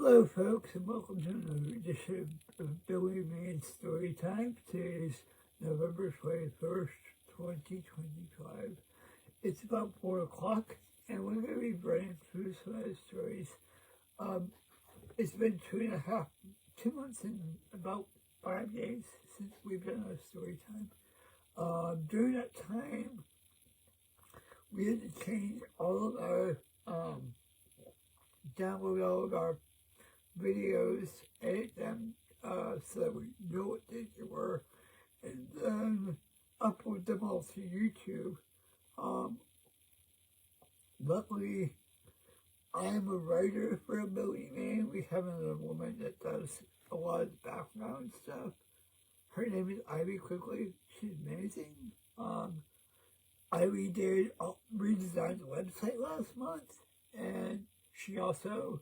Hello folks, and welcome to another edition of Billy Maine Storytime. Today is November 21st, 2025. It's about 4 o'clock, and we're going to be running through some of the stories. It's been 2 months and about 5 days since we've done our story time. During that time, we had to change all of our, download all of our videos, edit them, so that we know what they were, and then upload them all to YouTube. Luckily, I'm a writer for a Billy Maine. We have another woman that does a lot of the background stuff. Her name is Ivy Quigley. She's amazing. Ivy did redesign the website last month, and she also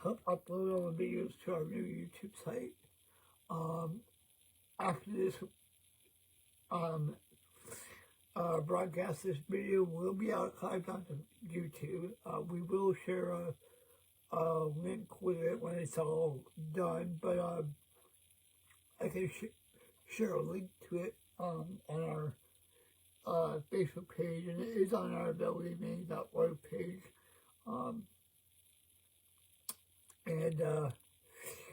helped upload all the videos to our new YouTube site. After this broadcast, this video will be archived onto YouTube. We will share a link with it when it's all done, but I can share a link to it on our Facebook page, and it is on our BillyMaine.org page.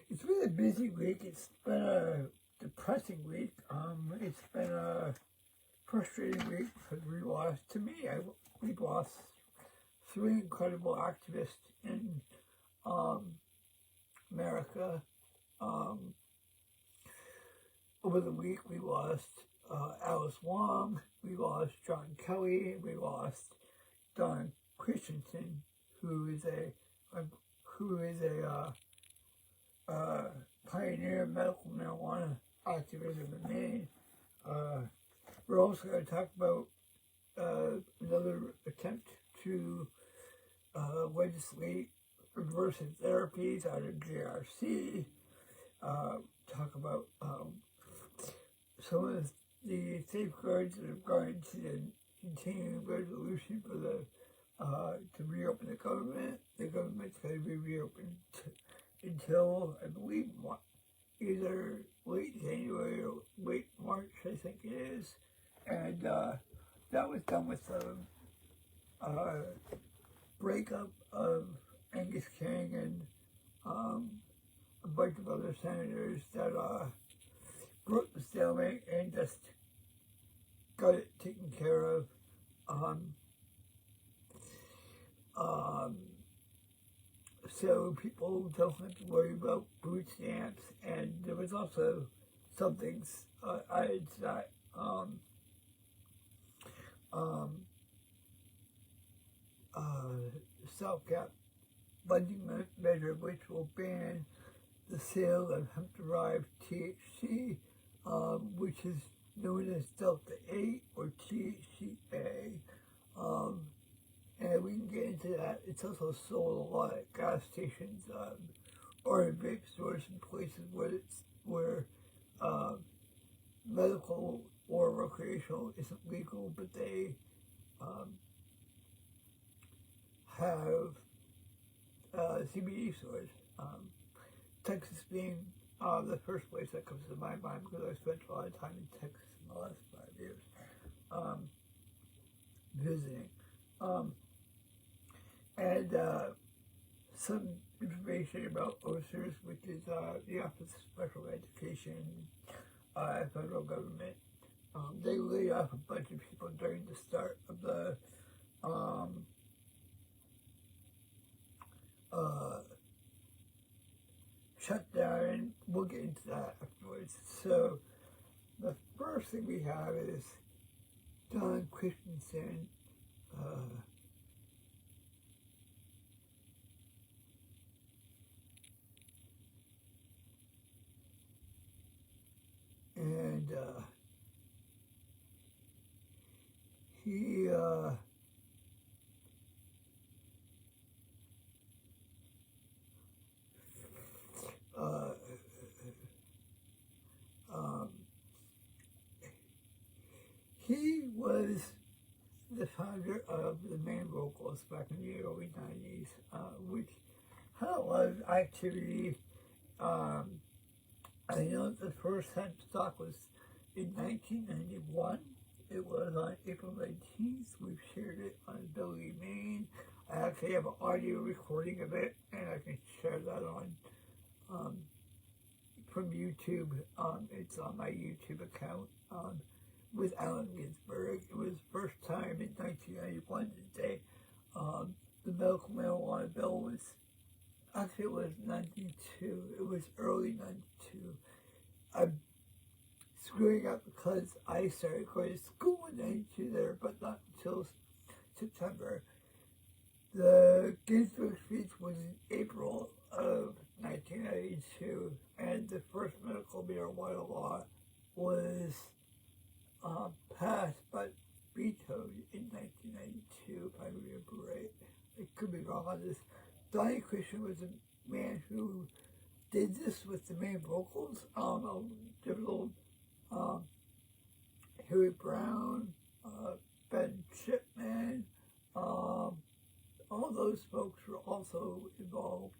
It's been a busy week. It's been a depressing week. It's been a frustrating week because we've lost 3 incredible activists in America. Over the week, we lost Alice Wong, we lost John Kelly, we lost Don Christien, who is a pioneer of medical marijuana activism in Maine. We're also going to talk about another attempt to legislate reversive therapies out of JRC. Talk about some of the safeguards that have gone into the continuing resolution for the to reopen the government. The government's going to be reopened until, I believe, either late January or late March, I think it is. And that was done with the breakup of Angus King and a bunch of other senators that broke the stalemate and just got it taken care of. So people don't have to worry about food stamps, and there was also some things added to that self-cap funding measure, which will ban the sale of hemp-derived THC, which is known as Delta 8 or THCA. And we can get into that. It's also sold a lot at gas stations or in vape stores in places where medical or recreational isn't legal, but they have CBD stores. Texas being the first place that comes to my mind because I spent a lot of time in Texas in the last 5 years visiting. And some information about OSERS, which is the Office of Special Education, federal government. They laid off a bunch of people during the start of the shutdown, and we'll get into that afterwards. So the first thing we have is Don Christien, and he he was the founder of the Maine Locals back in the early 90s, which had a lot of activity. I know the first hemp stock was in 1991. It was on April 19th. We've shared it on Ability Maine. I actually have an audio recording of it, and I can share that on from YouTube. It's on my YouTube account with Allen Ginsberg. It was the first time in 1991 that the medical marijuana bill was, actually it was 92. It was early 92. I'm screwing up because I started going to school in 92 there, but not until September. The Ginsberg speech was in April of 1992, and the first medical marijuana law was passed but vetoed in 1992, if I remember right. I could be wrong on this. Donnie Christien was a man who did this with the main vocals. Different Harry Brown, Ben Shipman, all those folks were also involved.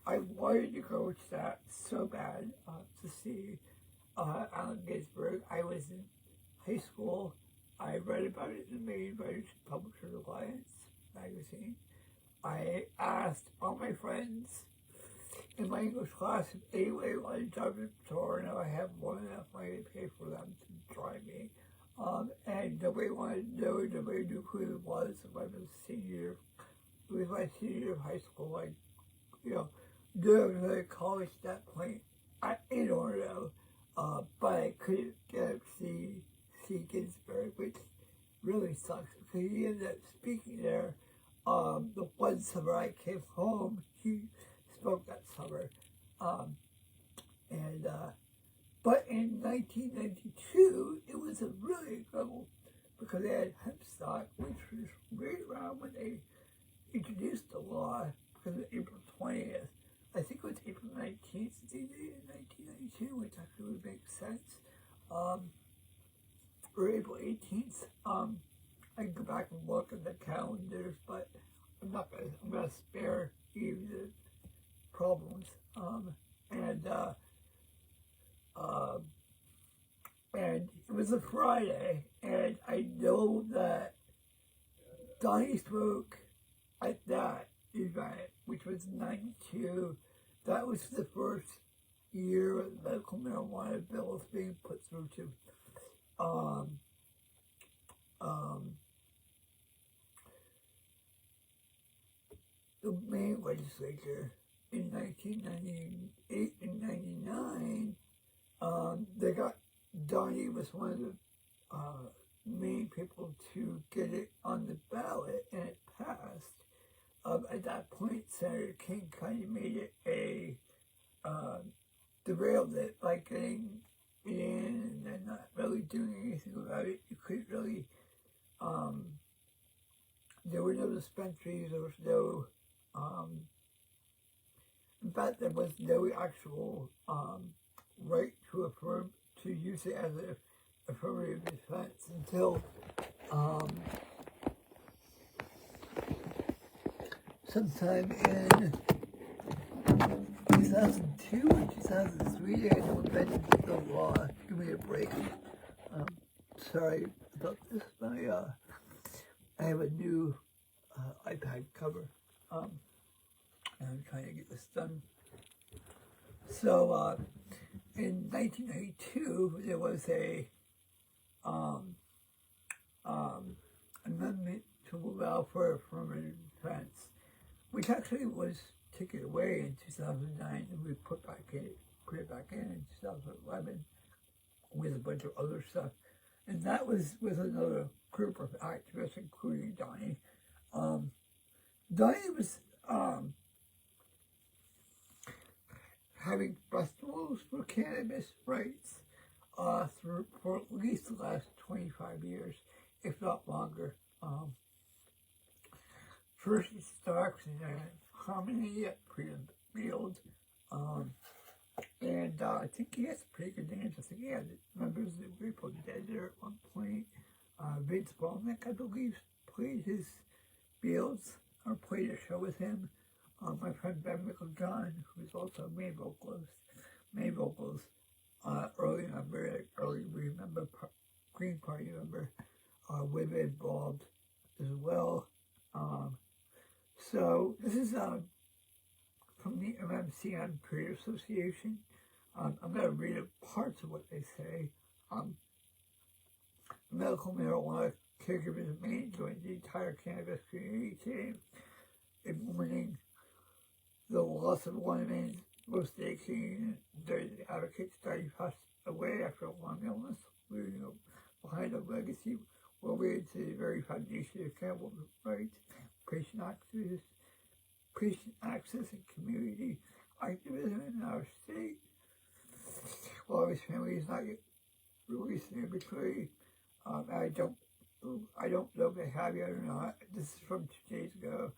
I wanted to go to that so bad to see Allen Ginsberg. I was in high school. I read about it in the Maine Writers Publishers Alliance magazine. I asked all my friends in my English class if anybody wanted to drive to the store, and I have more than enough money to pay for them to drive me. And nobody wanted to know, nobody knew who it was. If I was a senior, it was my senior year of high school. I, knew I was going to college at that point. I don't know, but I couldn't get up to see Ginsberg, which really sucks because he ended up speaking there. The one summer I came home, he spoke that summer. But in 1992, it was a really trouble because they had hemp stock, which was right around when they introduced the law, because of April 20th. I think it was April 19th they did it in 1992, which actually would make sense. Or April 18th. I can go back and look at the calendars, but I'm gonna spare you the problems. And it was a Friday, and I know that Donnie spoke at that event, which was 92. That was the first year of the medical marijuana bill was being put through to the Maine legislature in 1998 and 99. They got Donnie was one of the main people to get it on the ballot, and it passed. At that point, Senator King kind of made it derailed it by getting it in and then not really doing anything about it. You couldn't really, there were no dispensaries, there was no, in fact, there was no actual right to use it as an affirmative defense until sometime in 2002 or 2003, I know amended the law. Give me a break. Sorry about this. I have a new iPad cover. And I'm trying to get this done. So, in 1992, there was a amendment to allow for affirmative defense, which actually was taken away in 2009, and we put it back in 2011 with a bunch of other stuff. And that was with another group of activists, including Donnie. Donnie was having festivals for cannabis rights for at least the last 25 years, if not longer. First it starts in Harmony at Freedom Field, and I think he has a pretty good dance. I think he had members of the Grateful Dead there at one point. Vince Ballnick, I believe, played his fields or played a show with him. My friend Ben John, who's also a Maine vocals, early member, Green Party member, would be involved as well. So this is from the MMCM Peer Association. I'm going to read parts of what they say. Medical marijuana caregivers of Maine joined the entire cannabis community today in mourning the loss of one of Maine's most dedicated advocates. He passed away after a long illness, leaving behind a legacy related to the very foundation of cannabis rights, patient access, and community activism in our state. While his family is not yet released in obituary, I don't know if they have yet or not. This is from 2 days ago.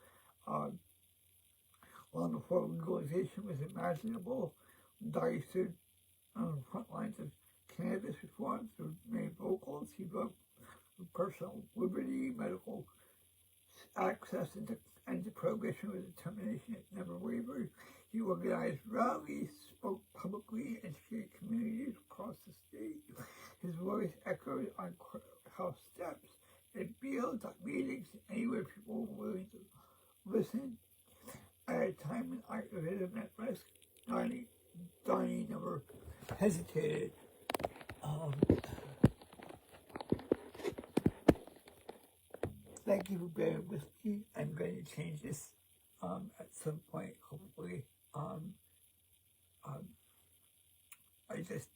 Long before legalization was imaginable, Dottie stood on the front lines of cannabis reform through Maine vocals. He broke personal liberty, medical access, and prohibition with determination that never wavered. He organized rallies, spoke publicly, and educated communities across the state. His voice echoed on courthouse steps, in fields, at meetings, anywhere people were willing to listen. At a time when activism at risk, Donnie never hesitated. Thank you for bearing with me. I'm going to change this at some point, hopefully. I just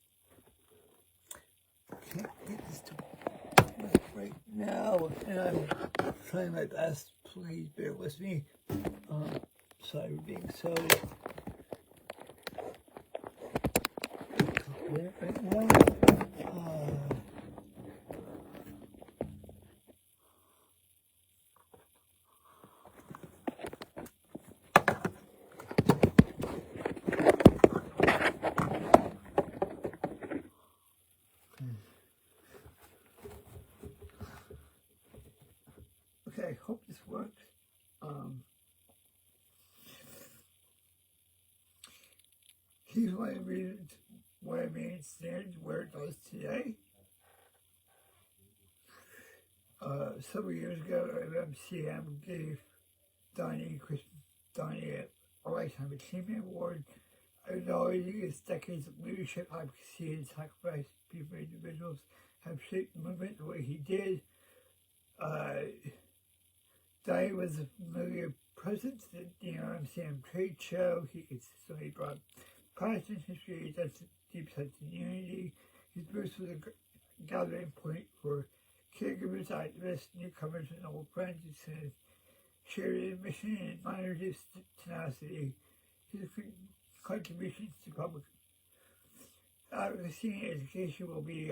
can't get this to work right now, and I'm trying my best. Please bear with me. Sorry for being so right now. Okay, I hope this works. Here's why Maine stands where it does today. Several years ago, MCM gave Donnie a Lifetime Achievement Award, acknowledging his decades of leadership, advocacy, and sacrifice people individuals have shaped the movement the way he did. Donnie was a familiar presence at the MCM trade show. He consistently brought passion, history, a deep sense of unity. His booth was a gathering point for caregivers, activists, newcomers, and old friends. He shared his mission and admired his tenacity. His contributions to public advocacy and education will be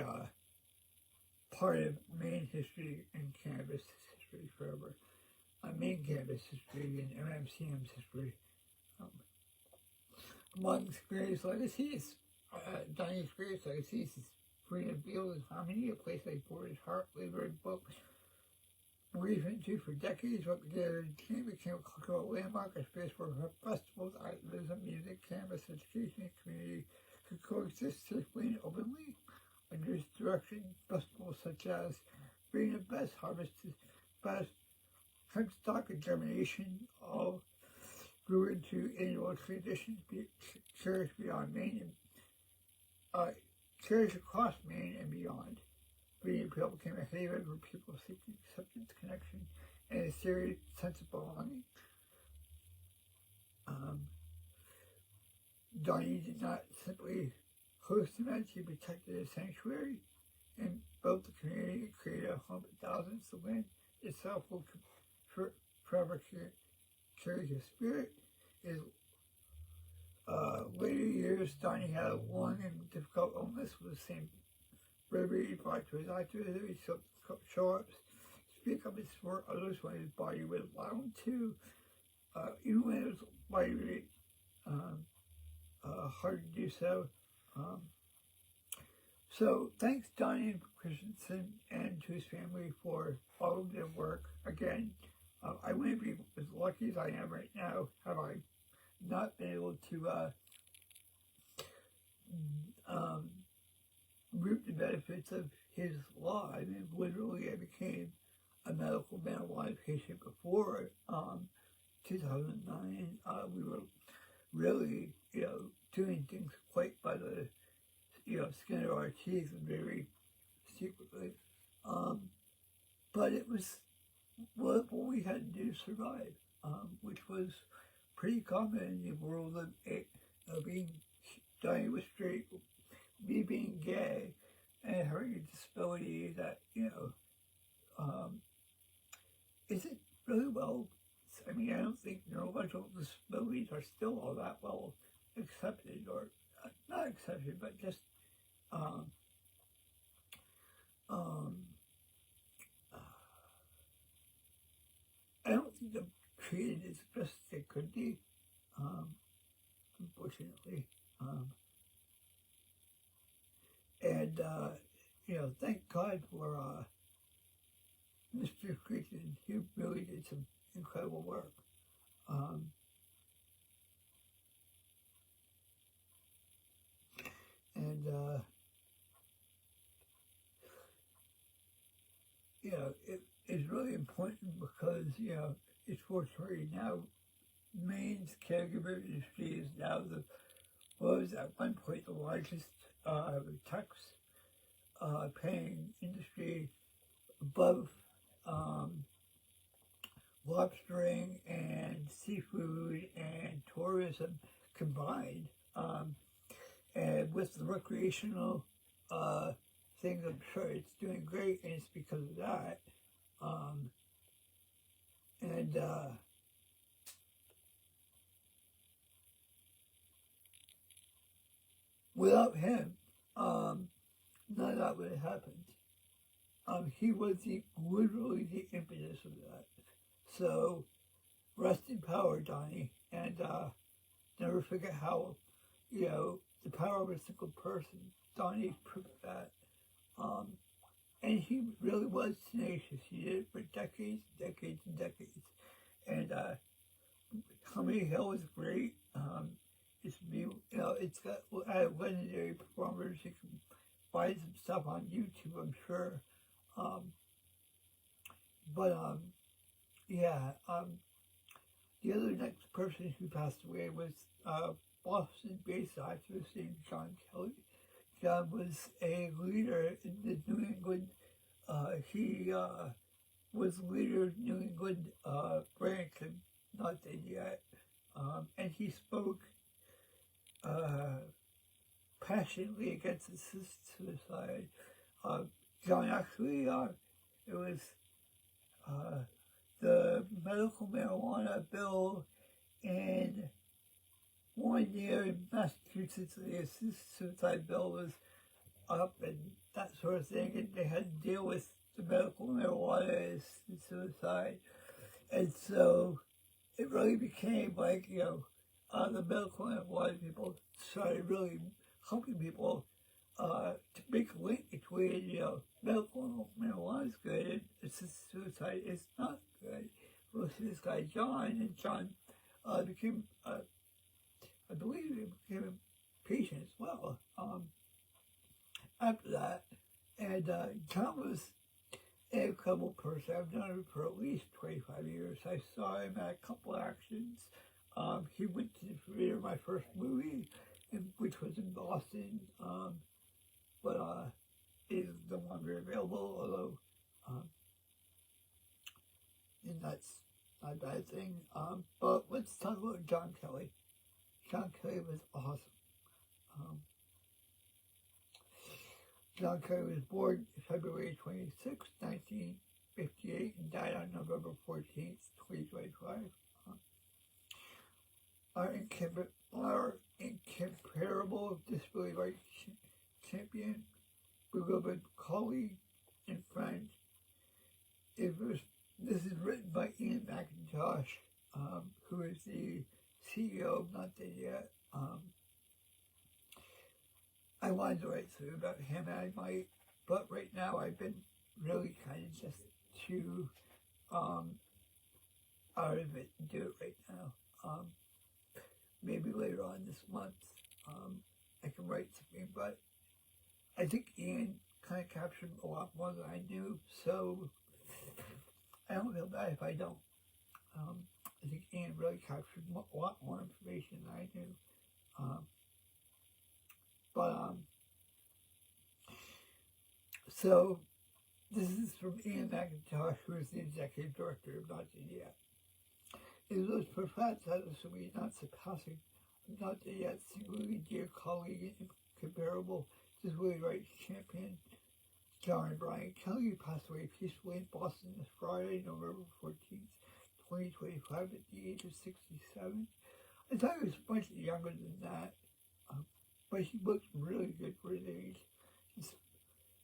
part of Maine history and cannabis history forever. Maine Cannabis history and MMCM's history. Among Donnie's experience legacies is freedom, field, and harmony, a place they poured his heart, labor, and books. We've been to for decades, what together became a cultural landmark, a space where festivals, activism, music, cannabis, education, and community could coexist safely and openly. Under his direction, festivals such as Bring the Best, Harvest is Best, Hemp Stock and Germination, all grew into annual traditions cherished beyond Maine and cherished across Maine and beyond. Breeding Trail became a haven for people seeking acceptance, connection, and a serious sense of belonging. Donnie did not simply host events, he protected a sanctuary and built the community and created a home for thousands. The land itself will forever carry his spirit. In later years, Donnie had a long and difficult illness with the same bravery he brought to his activism. He show up, speak up and support others when his body would allow him to, even when it was really hard to do so. So thanks Donnie and Christien and to his family for all of their work. Again, I wouldn't be as lucky as I am right now had I not been able to reap the benefits of his law. I mean, literally, I became a medical marijuana patient before 2009. We were really, doing things quite by the, skin of our teeth and very secretly. But it was what we had to do to survive, which was pretty common in the world of being dying straight, me being gay, and having a disability that, isn't really well. I mean, I don't think neurological disabilities are still all that well accepted, or not accepted, but just I don't think they're treated as best as they could be, unfortunately. And thank God for Mr. Christien. He really did some incredible work. It is really important because, it's fortunately now Maine's caregiver industry is now was at one point the largest tax paying industry above lobstering and seafood and tourism combined. And with the recreational thing, I'm sure it's doing great, and it's because of that. Without him, none of that would have happened. He was literally the impetus of that. So, rest in power, Donnie, and never forget how, the power of a single person. Donnie proved that. And he really was tenacious. He did it for decades, decades, and decades. And Comedy Hill is great. It's got legendary performers. You can find some stuff on YouTube, I'm sure. The other next person who passed away was Boston-based activist named John Kelly. John was a leader in the New England. He was leader of New England branch, and not dead yet. And he spoke passionately against assisted suicide. John actually, it was the medical marijuana bill, and 1 year in Massachusetts, the assisted suicide bill was up and that sort of thing, and they had to deal with the medical marijuana assisted suicide. And so it really became like, the medical marijuana people started really helping people to make a link between, medical marijuana is good and assisted suicide is not good. Well, this guy John, and John became, I believe he became a patient as well after that. And John was an incredible person. I've known him for at least 25 years. I saw him at a couple actions. He went to the premiere of my first movie, which was in Boston, but it is no longer available, although and that's not a bad thing. But let's talk about John Kelly. John Kelly was awesome. John Kelly was born February 26, 1958, and died on November 14th, 2025. Our incomparable disability rights champion, beloved colleague, and friend. This is written by Ian McIntosh, who is the CEO of Not Dead Yet. I wanted to write something about him, and I might, but right now I've been really kind of just too out of it and do it right now. Maybe later on this month, I can write something, but I think Ian kind of captured a lot more than I knew, so I don't feel bad if I don't. I think Ian really captured a lot more information than I knew. So this is from Ian McIntosh, who is the executive director of Not Dead Yet. It was profound satisfactory not surpassing Not Dead Yet singularly dear colleague and incomparable disability rights champion John Brian Kelly passed away peacefully in Boston this Friday, November 14th, 2025 at the age of 67. I thought he was much younger than that, but he looked really good for his age.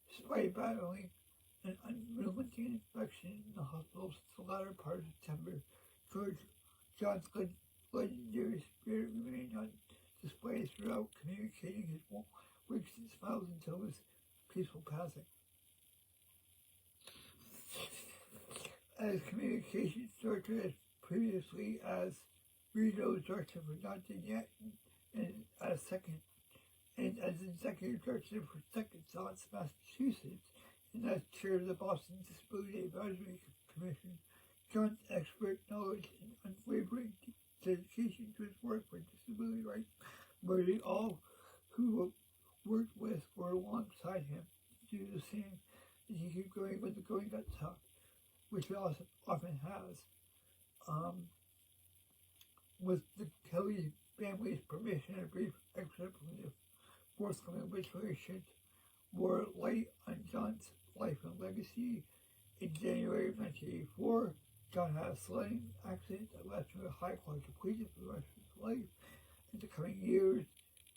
Despite battling an unrelenting infection in the hospital since the latter part of September, John's legendary spirit remained on display throughout, communicating his winks and smiles until his peaceful passing. As communications director, as previously as regional director for Not Dead Yet, and as executive director for Second Thoughts, Massachusetts, and as chair of the Boston Disability Advisory Commission, John's expert knowledge and unwavering dedication to his work for disability rights worthy all who worked with or alongside him to do the same as he keep going when the going got tough, which he often has. With the Kelly family's permission, a brief excerpt from the forthcoming obituary bore light on John's life and legacy. In January of 1984, John had a sledding accident that left him with a high quadriplegic for the rest of his life. In the coming years,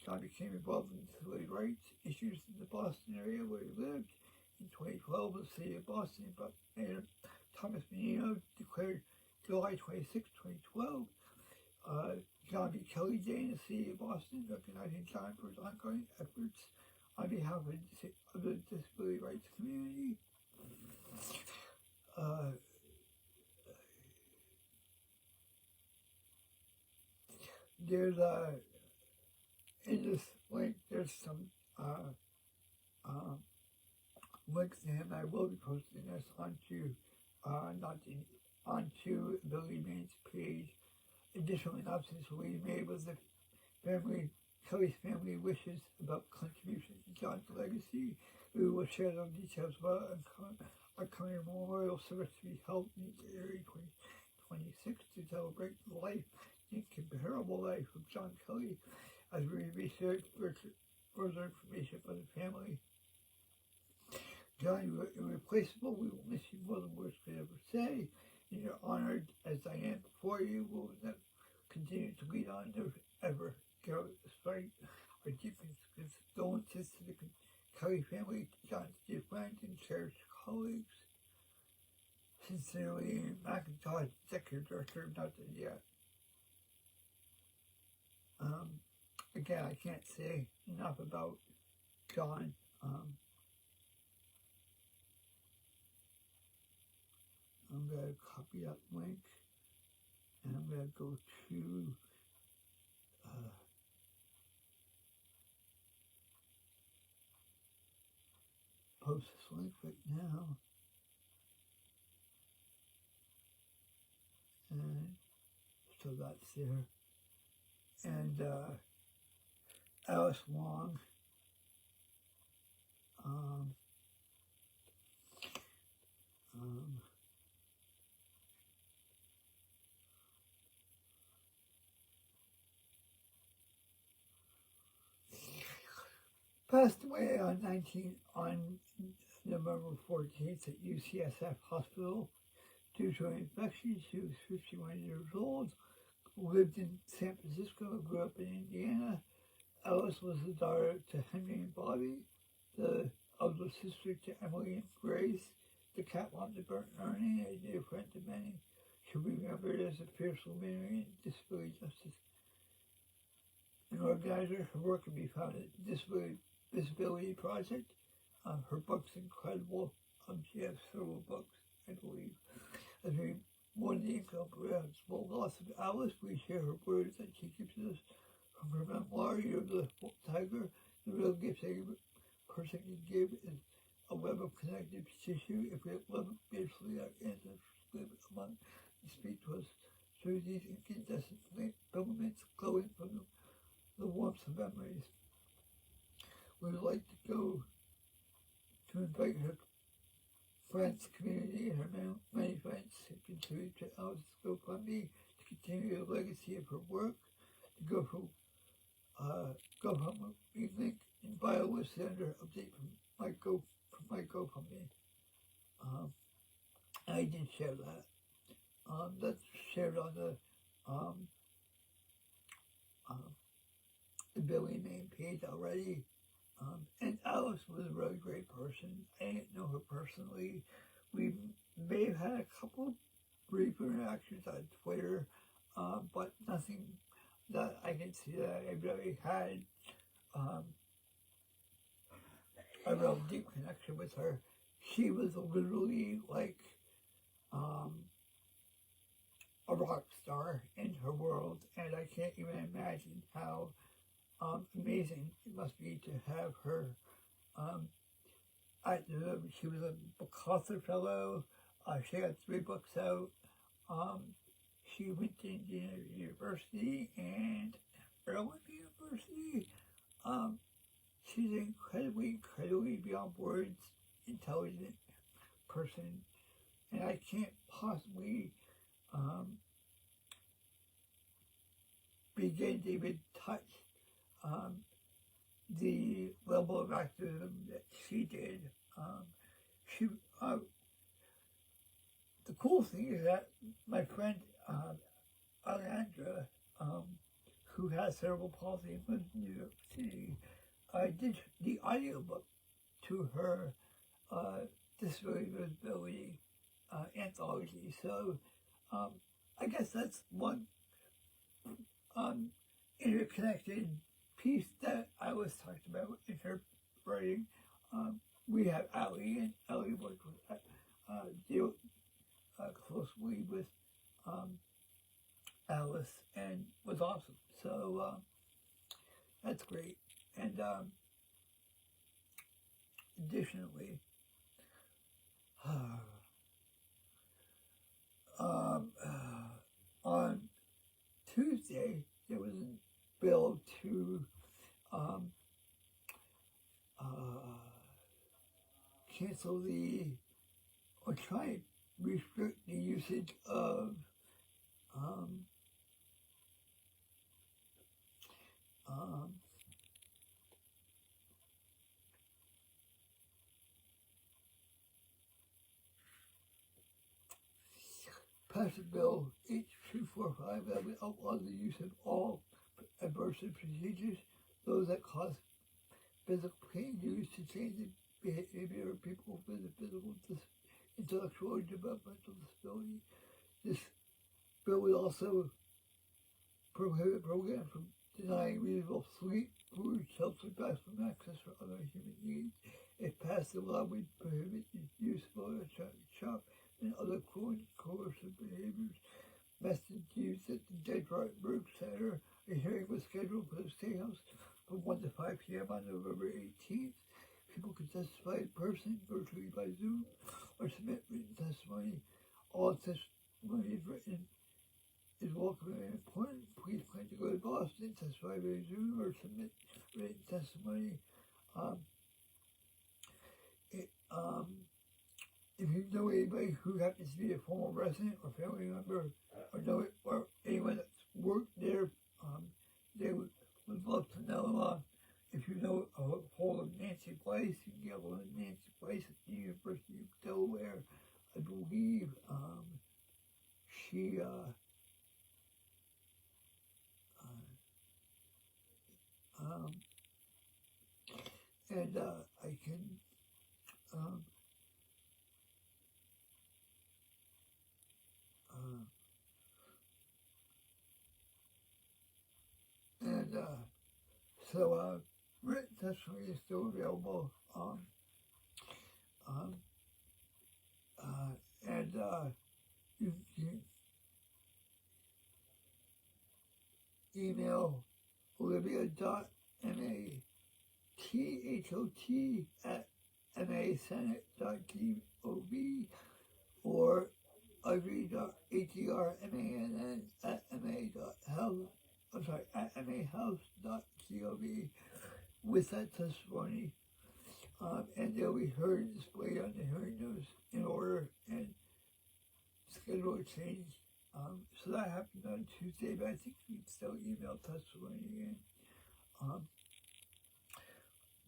John became involved in disability rights issues in the Boston area where he lived. In 2012, the city of Boston, Mayor Thomas Menino declared July 26, 2012, John B. Kelly Day in the city of Boston, recognizing John for his ongoing efforts on behalf of the disability rights community. There's in this link, there's some links to him. I will be posting this onto onto Billy Maine's page. Additional announcements will be made with the Kelly's family wishes about contributions to John's legacy. We will share those details about upcoming memorial service to be held in January 2026 to celebrate the life, the incomparable life of John Kelly, as we research further information about the family. John, you are irreplaceable. We will miss you more than words could ever say. And you're honored as I am before you. We will continue to lead on, never ever give up this fight. Our deepest condolences to the Kelly family, John's dear friends and cherished colleagues. Sincerely, McIntosh, Executive Director of Not Dead Yet. Again, I can't say enough about John. I'm going to copy that link, and I'm going to go to post this link right now, and so that's there. And Alice Wong, passed away on November 14th at UCSF Hospital due to an infection. She was 51 years old, lived in San Francisco, grew up in Indiana. Alice was the daughter to Henry and Bobby, the elder sister to Emily and Grace, the cat mom to Bert and Ernie, a dear friend to many. She'll be remembered as a fierce luminary in disability justice. An organizer, her work can be found at Disability Project. Her book's incredible. She has several books, I believe. As we more than income, perhaps small loss of Alice. We share her words that she keeps us from her memoir, You're the Tiger. The real gift a person can give is a web of connective tissue. If we love beautifully, our ancestors live among and speak to us through these incandescent filaments glowing from the warmth of memories. We would like to go to invite her friends, community, and her many friends to contribute to Alice's GoFundMe to continue the legacy of her work, to go from we link in bio with Senator update from my GoFundMe. I did share that. That's shared on the Billy Maine page already. And Alice was a really great person. I didn't know her personally. We may have had a couple brief interactions on Twitter, but nothing that I can see that I really had a real deep connection with her. She was literally like a rock star in her world, and I can't even imagine how amazing it must be to have her. She was a MacArthur Fellow. She had 3 books out. She went to Indiana University and Irwin University. She's an incredibly beyond words intelligent person, and I can't possibly begin to even touch the level of activism that she did. The cool thing is that my friend Alejandra, who has cerebral palsy and lives in New York City, did the audiobook to her disability visibility anthology. So I guess that's one interconnected piece that I was talking about in her writing. We have Allie, and Allie worked with deal closely with Alice and was awesome. So that's great. And additionally, on Tuesday, there was a bill to cancel or try and restrict the usage of passed Bill H.245 that would outlaw the use of all aversive procedures, those that cause physical pain, used to change the behavior of people with a physical, intellectual, or developmental disability. This bill would also prohibit programs from denying reasonable sleep, food, shelter, bathroom access, or other human needs. If passed, the law would prohibit the use of electronic shop and other cruel and coercive behaviors. Message used at the Detroit Center. A hearing was scheduled for the State House from 1 to 5 p.m. on November 18th. People could testify in person, virtually by Zoom, or submit written testimony. All testimony is written is welcome and important. Please plan to go to Boston, testify by Zoom, or submit written testimony. If you know anybody who happens to be a former resident or family member, or anyone that's worked there, they would love to know. If you know a hold of Nancy Weiss, you can get hold of Nancy Weiss at the University of Delaware. I believe she and I can so written testimony is still available. And you can email olivia.mathot@masenate.gov or audrey.atr@mahouse.gov with that testimony. And they'll be heard and displayed on the hearing notice in order and schedule a change. So that happened on Tuesday, but I think we can still email testimony again.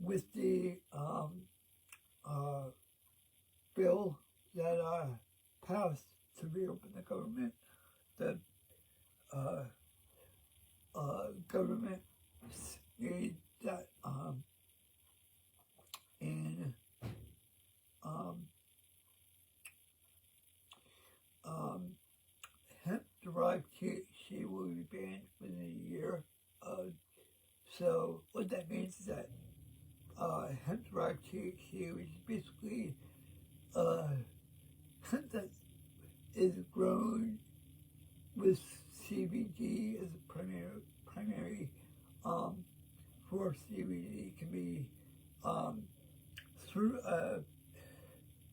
With the bill that passed to reopen the government, the government made that in hemp-derived THC will be banned within a year. So what that means is that hemp-derived THC, which is basically hemp that is grown with CBD as a primary for CBD, can be through a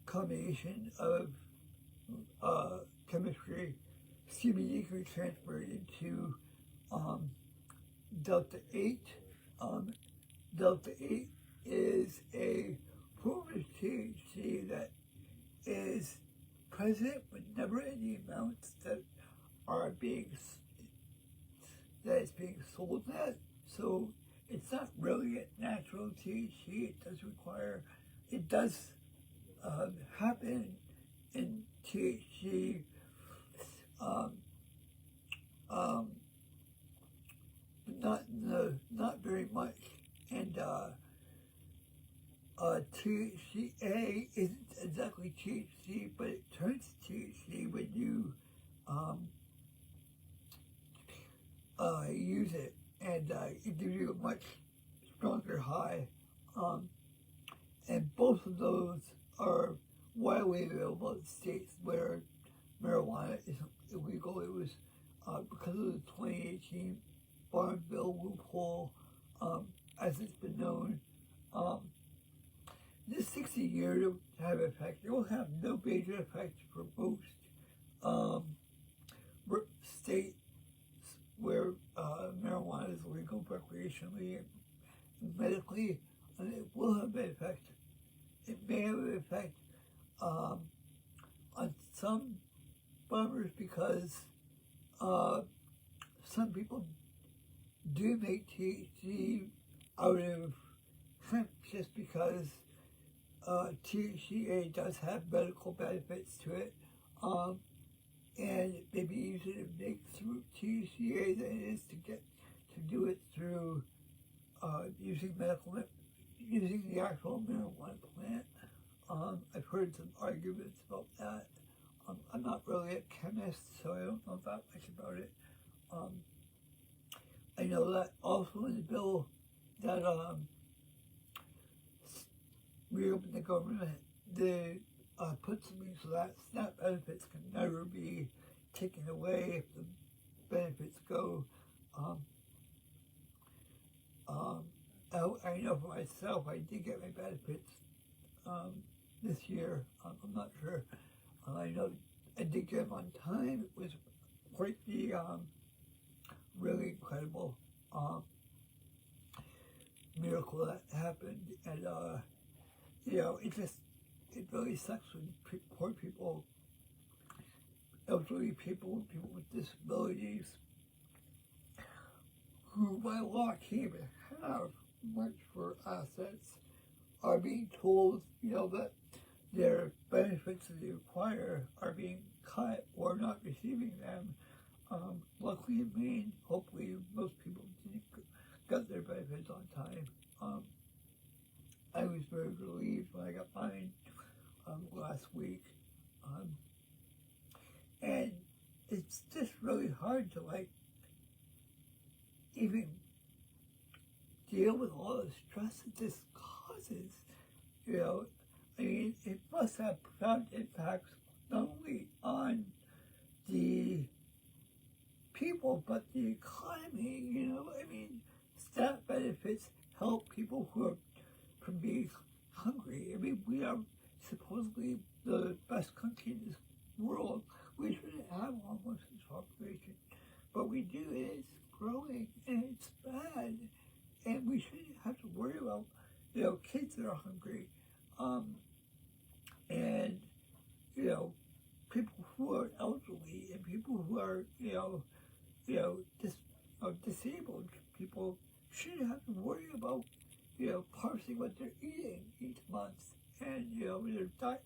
combination of chemistry. CBD can be transferred into Delta 8. Delta 8 is a form of THC that is present but never in the amounts that is being sold at. So it's not really a natural THC. It does happen in THC, but not very much. And THCA isn't exactly THC, but it turns THC when you use it, and it gives you a much stronger high. And both of those are widely available in states where marijuana is illegal. It was because of the 2018 Farm Bill loophole, as it's been known. This 60 years to have effect. It will have no major effect for most states where marijuana is legal recreationally and medically, and it will have an effect. It may have an effect on some farmers because some people do make THC out of hemp just because THCA does have medical benefits to it, and it may be easier to make through THCA than it is to do it through using the actual marijuana plant. I've heard some arguments about that. I'm not really a chemist, so I don't know that much about it. I know that also in the bill that reopened the government, they put something so that SNAP benefits can never be taken away if the benefits go. I know for myself, I did get my benefits this year. I'm not sure. I know I did get them on time. It was quite the really incredible miracle that happened, and it really sucks when poor people, elderly people with disabilities, who by law can't even have much for assets, are being told, that their benefits that they require are being cut or not receiving them. Luckily in Maine, hopefully most people got their benefits on time. I was very relieved when I got mine last week. And it's just really hard to even deal with all the stress that this causes. I mean, it must have profound impacts not only on the people, but the economy, you know, I mean, SNAP benefits help people who are from being hungry. I mean, we are supposedly the best country in this world. We shouldn't have almost this population, but we do, and it's growing, and it's bad, and we shouldn't have to worry about, you know, kids that are hungry, and, you know, people who are elderly, and people who are, disabled people shouldn't have to worry about, parsing what they're eating each month, and, they're not,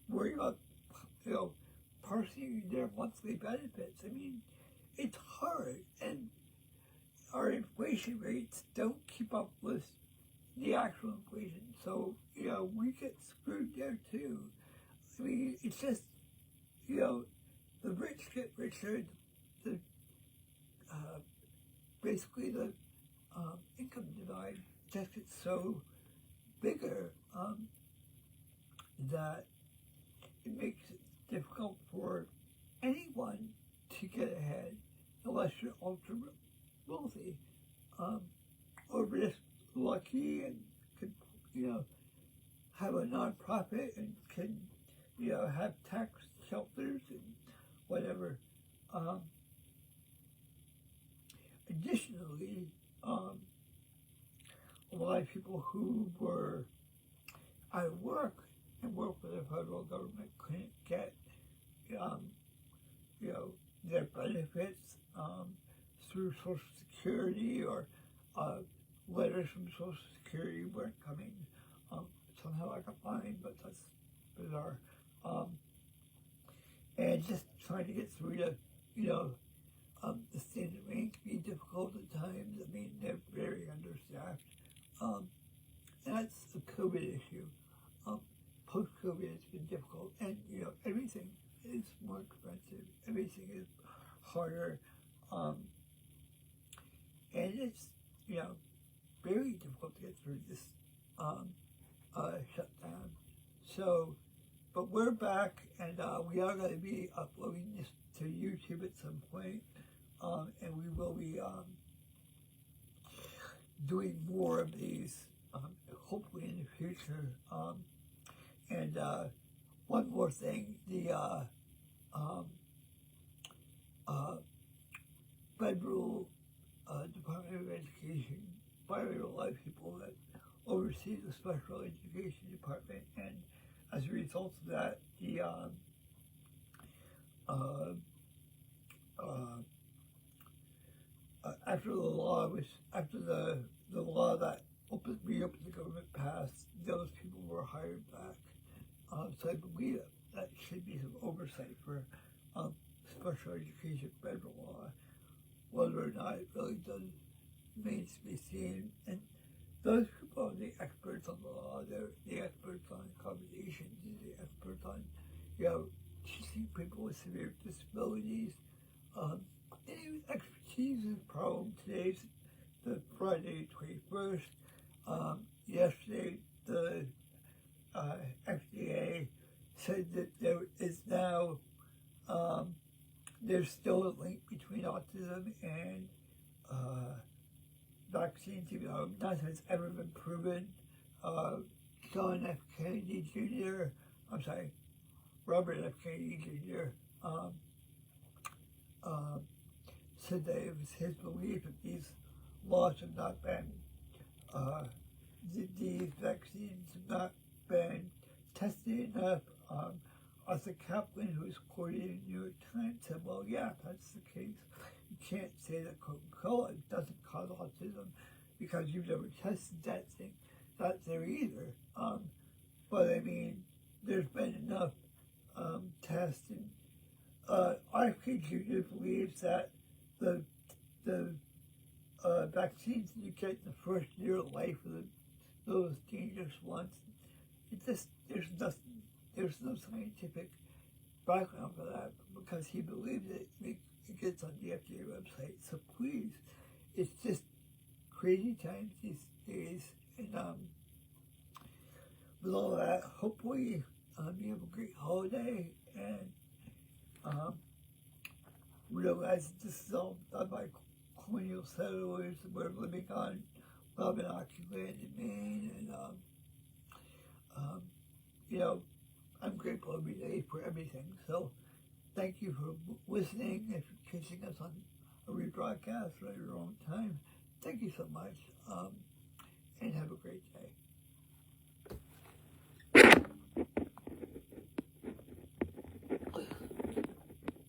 worry about, parsing their monthly benefits. I mean, it's hard, and our inflation rates don't keep up with the actual inflation, so, we get screwed there too. I mean, it's just, the rich get richer, basically the income divide just gets so bigger that it makes it difficult for anyone to get ahead unless you're ultra wealthy, or just lucky and could, have a nonprofit and can, have tax shelters and whatever. Additionally, a lot of people who were out of work and work for the federal government couldn't get, their benefits through Social Security, or letters from Social Security weren't coming. Somehow I got mine, but that's bizarre. And just trying to get through to, the state of Maine can be difficult at times. I mean, they're very understaffed. And that's the COVID issue. Post-COVID, it's been difficult. And, everything is more expensive. Everything is harder. And it's, very difficult to get through this shutdown. So, but we're back, and we are going to be uploading this to YouTube at some point, and we will be doing more of these, hopefully in the future. And one more thing, the federal Department of Education fired a lot of people that oversee the special education department, and as a result of that, the after the law that reopened the government passed, those people were hired back. So I believe that should be some oversight for special education federal law. Whether or not it really does remains to be seen. And those people are the experts on the law. They're the experts on accommodations. They're the experts on, teaching people with severe disabilities. Any expertise is a problem. Today's the Friday 21st. Yesterday, the FDA said that there is now, there's still a link between autism and vaccines, even though nothing has ever been proven. John F. Kennedy Jr., Robert F. Kennedy Jr., said that it was his belief that these laws have not been, these vaccines have not been tested enough. Arthur Kaplan, who was quoted in the New York Times, said, well, yeah, that's the case. You can't say that Coca-Cola doesn't cause autism because you've never tested that thing. Not there either. But I mean, there's been enough tests, and RFK Jr. believes that the vaccines that you get in the first year of life are those dangerous ones. There's no scientific background for that, because he believes it. It gets on the FDA website. So please, it's just crazy times these days. And with all that, hopefully you have a great holiday, and realize that this is all done by colonial settlers. We're living on Wabanaki land in Maine, and you know, I'm grateful every day for everything. So thank you for listening and for catching us on a rebroadcast at your own time. Thank you so much, and have a great day.